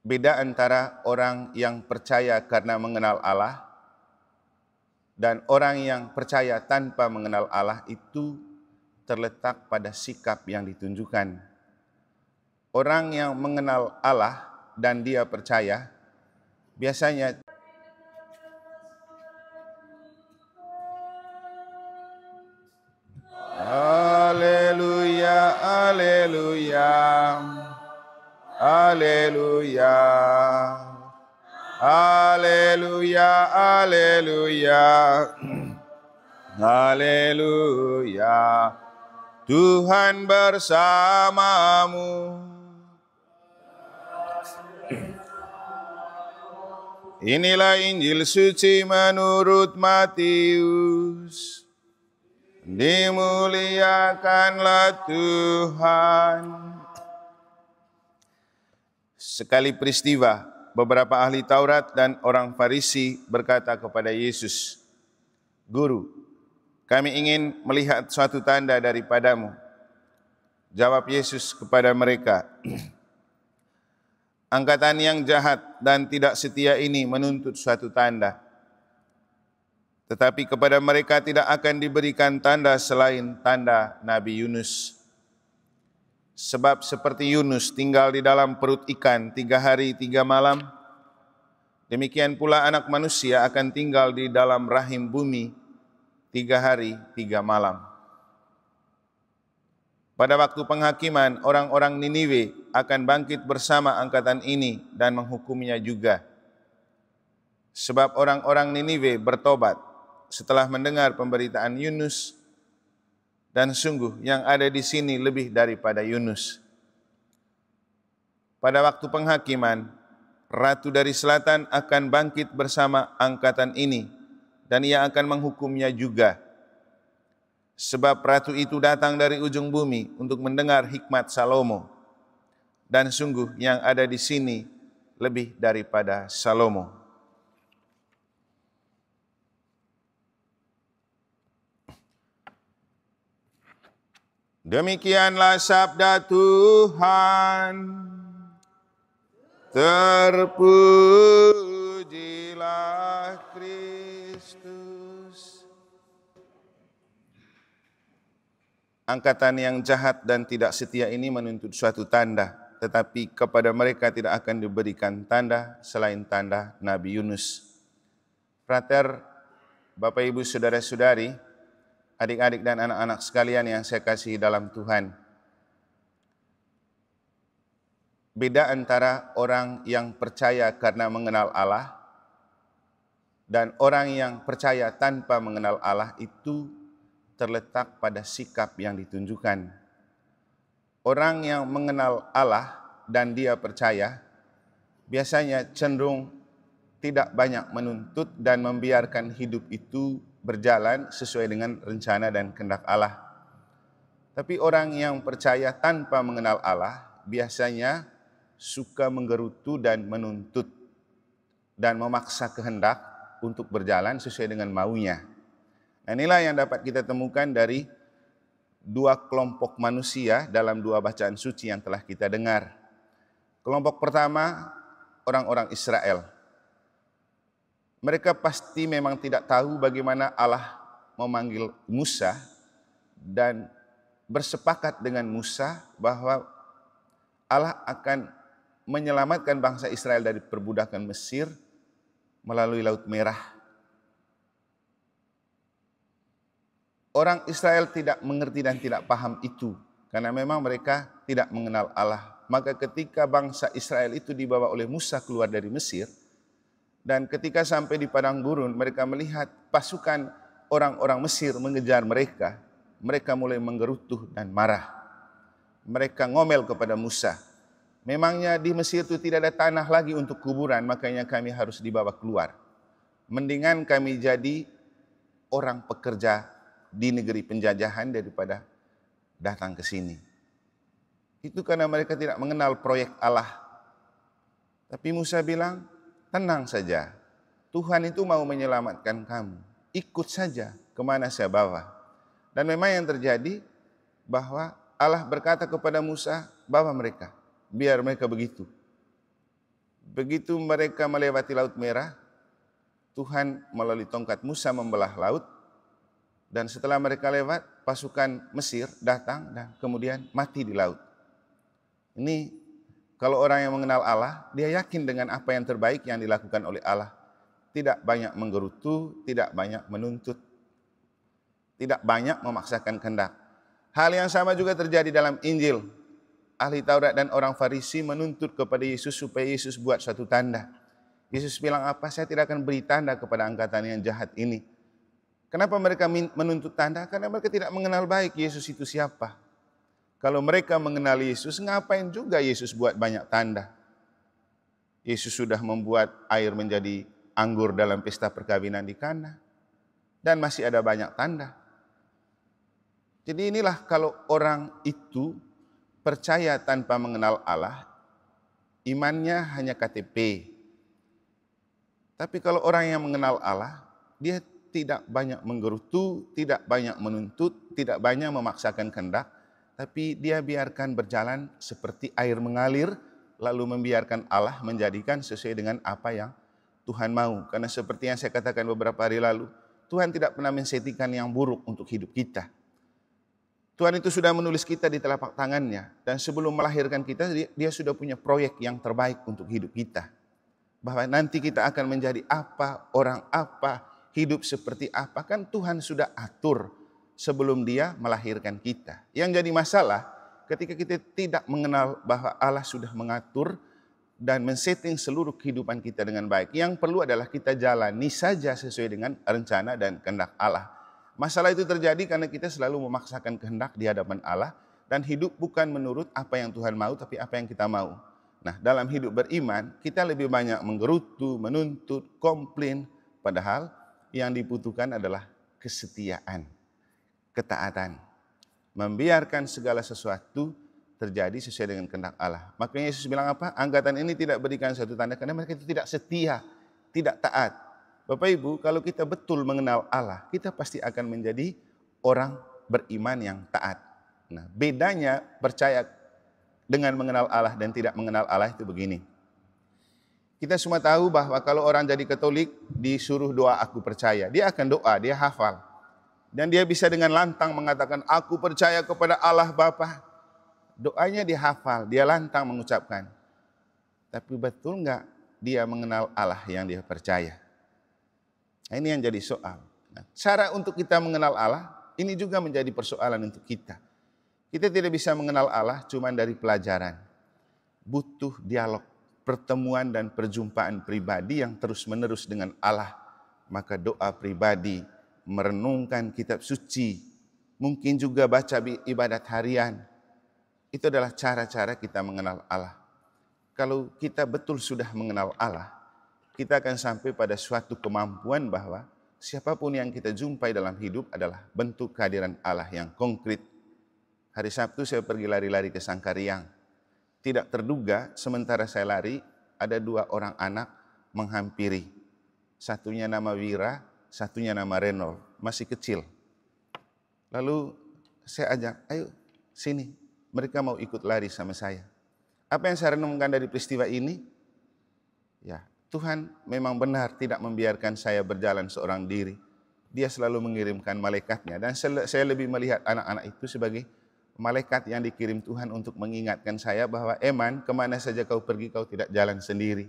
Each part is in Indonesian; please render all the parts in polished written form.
Beda antara orang yang percaya karena mengenal Allah dan orang yang percaya tanpa mengenal Allah itu terletak pada sikap yang ditunjukkan. Orang yang mengenal Allah dan dia percaya, biasanya Haleluya, haleluya, haleluya, haleluya, haleluya, haleluya. Tuhan bersamamu. Inilah Injil suci menurut Matius. Dimuliakanlah Tuhan. Sekali peristiwa, beberapa ahli Taurat dan orang Farisi berkata kepada Yesus, "Guru, kami ingin melihat suatu tanda daripadamu." Jawab Yesus kepada mereka, "Angkatan yang jahat dan tidak setia ini menuntut suatu tanda. Tetapi kepada mereka tidak akan diberikan tanda selain tanda Nabi Yunus. Sebab seperti Yunus tinggal di dalam perut ikan 3 hari 3 malam, demikian pula Anak Manusia akan tinggal di dalam rahim bumi 3 hari 3 malam." Pada waktu penghakiman, orang-orang Niniwe akan bangkit bersama angkatan ini dan menghukumnya juga. Sebab orang-orang Niniwe bertobat setelah mendengar pemberitaan Yunus, dan sungguh yang ada di sini lebih daripada Yunus. Pada waktu penghakiman, Ratu dari Selatan akan bangkit bersama angkatan ini, dan ia akan menghukumnya juga. Sebab Ratu itu datang dari ujung bumi untuk mendengar hikmat Salomo, dan sungguh yang ada di sini lebih daripada Salomo. Demikianlah sabda Tuhan. Terpujilah Kristus. Angkatan yang jahat dan tidak setia ini menuntut suatu tanda, tetapi kepada mereka tidak akan diberikan tanda selain tanda Nabi Yunus. Frater, Bapak Ibu Saudara-saudari, adik-adik dan anak-anak sekalian yang saya kasihi dalam Tuhan. Beda antara orang yang percaya karena mengenal Allah dan orang yang percaya tanpa mengenal Allah itu terletak pada sikap yang ditunjukkan. Orang yang mengenal Allah dan dia percaya biasanya cenderung tidak banyak menuntut dan membiarkan hidup itu berjalan sesuai dengan rencana dan kehendak Allah. Tapi orang yang percaya tanpa mengenal Allah biasanya suka menggerutu dan menuntut dan memaksa kehendak untuk berjalan sesuai dengan maunya. Nah, inilah yang dapat kita temukan dari dua kelompok manusia dalam dua bacaan suci yang telah kita dengar. Kelompok pertama, orang-orang Israel. Mereka pasti memang tidak tahu bagaimana Allah memanggil Musa dan bersepakat dengan Musa bahwa Allah akan menyelamatkan bangsa Israel dari perbudakan Mesir melalui Laut Merah. Orang Israel tidak mengerti dan tidak paham itu karena memang mereka tidak mengenal Allah. Maka ketika bangsa Israel itu dibawa oleh Musa keluar dari Mesir, dan ketika sampai di padang gurun, mereka melihat pasukan orang-orang Mesir mengejar mereka. Mereka mulai menggerutu dan marah. Mereka ngomel kepada Musa. Memangnya di Mesir itu tidak ada tanah lagi untuk kuburan, makanya kami harus dibawa keluar. Mendingan kami jadi orang pekerja di negeri penjajahan daripada datang ke sini. Itu karena mereka tidak mengenal proyek Allah. Tapi Musa bilang, tenang saja, Tuhan itu mau menyelamatkan kamu. Ikut saja kemana saya bawa. Dan memang yang terjadi bahwa Allah berkata kepada Musa, bawa mereka, biar mereka begitu. Begitu mereka melewati Laut Merah, Tuhan melalui tongkat Musa membelah laut, dan setelah mereka lewat, pasukan Mesir datang dan kemudian mati di laut. Ini kalau orang yang mengenal Allah, dia yakin dengan apa yang terbaik yang dilakukan oleh Allah. Tidak banyak menggerutu, tidak banyak menuntut, tidak banyak memaksakan kehendak. Hal yang sama juga terjadi dalam Injil. Ahli Taurat dan orang Farisi menuntut kepada Yesus supaya Yesus buat suatu tanda. Yesus bilang apa? Saya tidak akan beri tanda kepada angkatan yang jahat ini. Kenapa mereka menuntut tanda? Karena mereka tidak mengenal baik Yesus itu siapa. Kalau mereka mengenal Yesus, ngapain juga Yesus buat banyak tanda? Yesus sudah membuat air menjadi anggur dalam pesta perkawinan di Kana. Dan masih ada banyak tanda. Jadi inilah kalau orang itu percaya tanpa mengenal Allah, imannya hanya KTP. Tapi kalau orang yang mengenal Allah, dia tidak banyak menggerutu, tidak banyak menuntut, tidak banyak memaksakan kehendak, tapi dia biarkan berjalan seperti air mengalir, lalu membiarkan Allah menjadikan sesuai dengan apa yang Tuhan mau. Karena seperti yang saya katakan beberapa hari lalu, Tuhan tidak pernah mensetikan yang buruk untuk hidup kita. Tuhan itu sudah menulis kita di telapak tangannya, dan sebelum melahirkan kita, dia sudah punya proyek yang terbaik untuk hidup kita. Bahwa nanti kita akan menjadi apa, orang apa, hidup seperti apa, kan Tuhan sudah atur sebelum dia melahirkan kita. Yang jadi masalah ketika kita tidak mengenal bahwa Allah sudah mengatur dan men-setting seluruh kehidupan kita dengan baik. Yang perlu adalah kita jalani saja sesuai dengan rencana dan kehendak Allah. Masalah itu terjadi karena kita selalu memaksakan kehendak di hadapan Allah dan hidup bukan menurut apa yang Tuhan mau, tapi apa yang kita mau. Nah, dalam hidup beriman, kita lebih banyak menggerutu, menuntut, komplain, padahal yang dibutuhkan adalah kesetiaan, ketaatan, membiarkan segala sesuatu terjadi sesuai dengan kehendak Allah. Makanya Yesus bilang apa? Angkatan ini tidak berikan suatu tanda karena mereka itu tidak setia, tidak taat. Bapak Ibu, kalau kita betul mengenal Allah, kita pasti akan menjadi orang beriman yang taat. Nah, bedanya percaya dengan mengenal Allah dan tidak mengenal Allah itu begini. Kita semua tahu bahwa kalau orang jadi Katolik disuruh doa aku percaya, dia akan doa, dia hafal. Dan dia bisa dengan lantang mengatakan aku percaya kepada Allah Bapa. Doanya dia hafal, dia lantang mengucapkan. Tapi betul enggak dia mengenal Allah yang dia percaya? Nah, ini yang jadi soal. Nah, cara untuk kita mengenal Allah, ini juga menjadi persoalan untuk kita. Kita tidak bisa mengenal Allah cuma dari pelajaran. Butuh dialog, pertemuan dan perjumpaan pribadi yang terus-menerus dengan Allah. Maka doa pribadi, merenungkan kitab suci, mungkin juga baca ibadat harian. Itu adalah cara-cara kita mengenal Allah. Kalau kita betul sudah mengenal Allah, kita akan sampai pada suatu kemampuan bahwa siapapun yang kita jumpai dalam hidup adalah bentuk kehadiran Allah yang konkret. Hari Sabtu saya pergi lari-lari ke Sangkariang. Tidak terduga sementara saya lari, ada 2 orang anak menghampiri. Satunya nama Wira, satunya nama Renol, masih kecil. Lalu saya ajak, ayo sini, mereka mau ikut lari sama saya. Apa yang saya renungkan dari peristiwa ini? Ya, Tuhan memang benar tidak membiarkan saya berjalan seorang diri. Dia selalu mengirimkan malaikatnya. Dan saya lebih melihat anak-anak itu sebagai malaikat yang dikirim Tuhan untuk mengingatkan saya bahwa Eman, kemana saja kau pergi kau tidak jalan sendiri.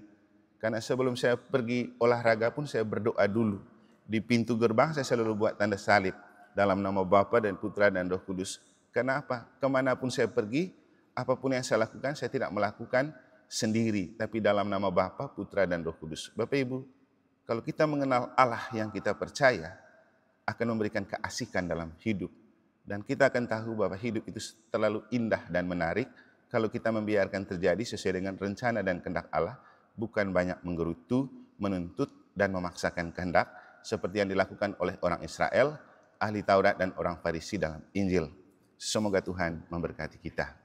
Karena sebelum saya pergi olahraga pun saya berdoa dulu. Di pintu gerbang saya selalu buat tanda salib. Dalam nama Bapa dan Putra dan Roh Kudus. Karena apa? Kemanapun saya pergi, apapun yang saya lakukan, saya tidak melakukan sendiri, tapi dalam nama Bapa, Putra, dan Roh Kudus. Bapak Ibu, kalau kita mengenal Allah yang kita percaya, akan memberikan keasikan dalam hidup. Dan kita akan tahu bahwa hidup itu terlalu indah dan menarik, kalau kita membiarkan terjadi sesuai dengan rencana dan kehendak Allah, bukan banyak menggerutu, menuntut, dan memaksakan kehendak, seperti yang dilakukan oleh orang Israel, ahli Taurat, dan orang Farisi dalam Injil. Semoga Tuhan memberkati kita.